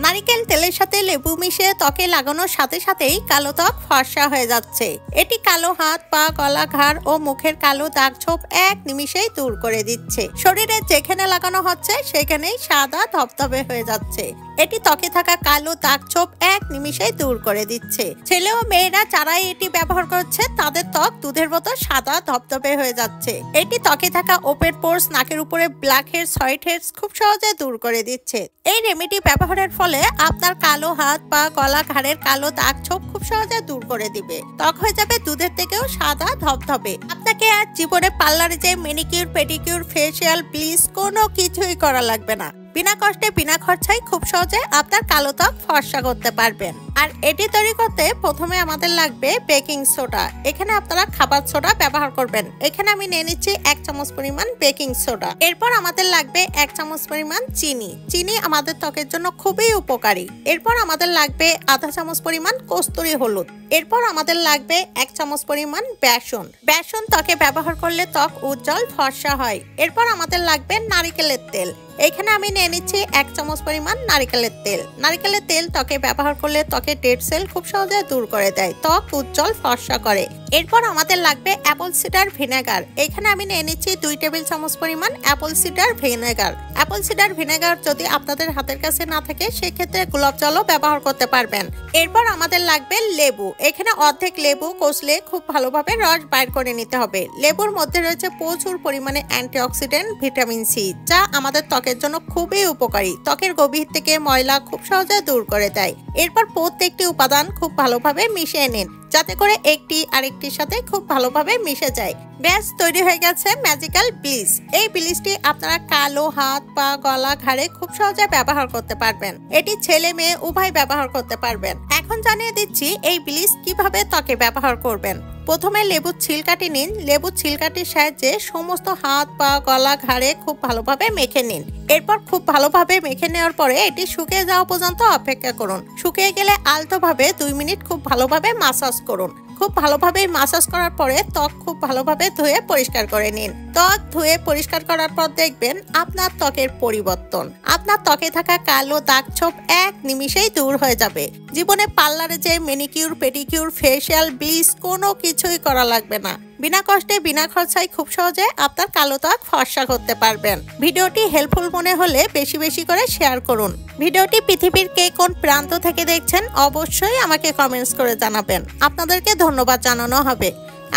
নারিকেল তেলের সাথে লেবু মিশিয়ে ত্বকে লাগানোর সাথে সাথেই কালো ত্বক ফর্সা হয়ে যাচ্ছে। এটি কালো হাত, পা, গলা, ঘাড় ও মুখের কালো দাগ ছোপ এক নিমিষেই দূর করে দিচ্ছে। শরীরে যেখানে লাগানো হচ্ছে সেখানেই সাদা ধবধবে হয়ে যাচ্ছে। এটি ত্বকে থাকা কালো দাগ ছোপ এক নিমিষেই দূর করে দিচ্ছে। ছেলে ও মেয়েরা যারাই এটি ব্যবহার করছে তাদের ত্বক দুধের মতো সাদা ধবধবে হয়ে যাচ্ছে। এটি ত্বকে থাকা ওপেন পোরস, নাকের উপরে ব্ল্যাক হেডস, হোয়াইট হেডস খুব সহজে দূর করে দিচ্ছে। এই রেমেডি ব্যবহারের ফলে আপনার কালো হাত, পা, গলা, ঘাড়ের কালো দাগ ছোপ খুব সহজে দূর করে দিবে। ত্বক হয়ে যাবে দুধের থেকেও সাদা ধবধবে। আপনাকে আর জীবনে পার্লারে যে ম্যানিকিউর, পেডিকিউর, ফেসিয়াল, ব্লিচ কোনো কিছুই করা লাগবে না। বিনা কষ্টে বিনা খরচায় খুব সহজে আপনার কালো ত্বক ফর্সা করতে পারবেন। আর এটি তৈরি করতে প্রথমে আমাদের লাগবে বেকিং সোডা। এখানে আপনারা খাবার সোডা ব্যবহার করবেন। এখানে আমি নিয়ে নিচ্ছি 1 চামচ পরিমাণ বেকিং সোডা। এরপর আমাদের লাগবে 1 চামচ পরিমাণ চিনি। চিনি আমাদের ত্বকের জন্য খুবই উপকারী। এরপর আমাদের লাগবে আধা চামচ পরিমাণ কস্তুরী হলুদ। এরপর আমাদের লাগবে 1 চামচ পরিমাণ বেসন। বেসন ত্বকে ব্যবহার করলে ত্বক উজ্জ্বল ফর্সা হয়। এরপর আমাদের লাগবে নারিকেলের তেল। এখানে আমি নিয়ে নিচ্ছি 1 চামচ পরিমাণ নারিকেলের তেল। নারিকেলের তেল ত্বকে ব্যবহার করলে ত্বকের ডেড সেল খুব সহজে দূর করে দেয়, ত্বক উজ্জ্বল ফর্সা করে। এরপর আমাদের লাগবে অ্যাপল সিডার ভিনেগার। এখানে আমি নিয়ে নিচ্ছি 2 টেবিল চামচ পরিমাণ apple cider vinegar. Apple cider vinegar যদি আপনাদের হাতের কাছে না থাকে সেক্ষেত্রে গোলাপ জলও ব্যবহার করতে পারবেন। এরপর আমাদের লাগবে লেবু। এখানে অর্ধেক লেবু কষলে খুব ভালোভাবে রস বাইর করে নিতে হবে। লেবুর মধ্যে রয়েছে প্রচুর পরিমাণে অ্যান্টিঅক্সিডেন্ট ভিটামিন সি, যা আমাদের ত্বকের জন্য খুবই উপকারী। ত্বকের গভীর থেকে ময়লা খুব সহজে দূর করে দেয়। এরপর প্রত্যেকটি উপাদান খুব ভালোভাবে মিশিয়ে নিন যাতে করে একটি আরেকটির সাথে খুব ভালোভাবে মিশে যায়। ব্যাস তৈরি হয়ে গেছে ম্যাজিক্যাল ব্লিচ। এই ব্লিচটি আপনারা কালো হাত, পা, গলা, ঘাড়ে খুব সহজে ব্যবহার করতে পারবেন। এটি ছেলে মেয়ে উভয় ব্যবহার করতে পারবেন। এখন জানিয়ে দিচ্ছি এই ব্লিচ কিভাবে ত্বকে ব্যবহার করবেন। প্রথমে লেবুর ছিলকাটি নিন। লেবুর ছিলকাটির সাহায্যে সমস্ত হাত, পা, গলা, ঘাড়ে খুব ভালোভাবে মেখে নিন। এরপর খুব ভালোভাবে মেখে নেওয়ার পরে এটি শুকিয়ে যাওয়া পর্যন্ত অপেক্ষা করুন। শুকিয়ে গেলে আলতোভাবে 2 মিনিট খুব ভালোভাবে মাসাজ করুন। খুব ভালোভাবে মাসাজ করার পরে ত্বক খুব ভালোভাবে ধুয়ে পরিষ্কার করে নিন। ত্বক ধুয়ে পরিষ্কার করার পর দেখবেন আপনার ত্বকের পরিবর্তন। আপনার ত্বকে থাকা কালো দাগ ছোপ এক নিমিষেই দূর হয়ে যাবে। জীবনে পার্লারে যে ম্যানিকিউর, পেডিকিউর, ফেসিয়াল, ব্লিচ কোনো কিছুই করা লাগবে না। বিনা কষ্টে বিনা খরচায় খুব সহজে আপনার কালো ত্বক ফর্সা করতে পারবেন। ভিডিওটি হেল্পফুল মনে হলে বেশি বেশি করে শেয়ার করুন। ভিডিওটি পৃথিবীর কে কোন প্রান্ত থেকে দেখছেন অবশ্যই আমাকে কমেন্টস করে জানাবেন। আপনাদেরকে ধন্যবাদ জানানো হবে।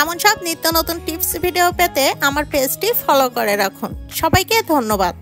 এমন সব নিত্য নতুন টিপস ভিডিও পেতে আমার পেজটি ফলো করে রাখুন। সবাইকে ধন্যবাদ।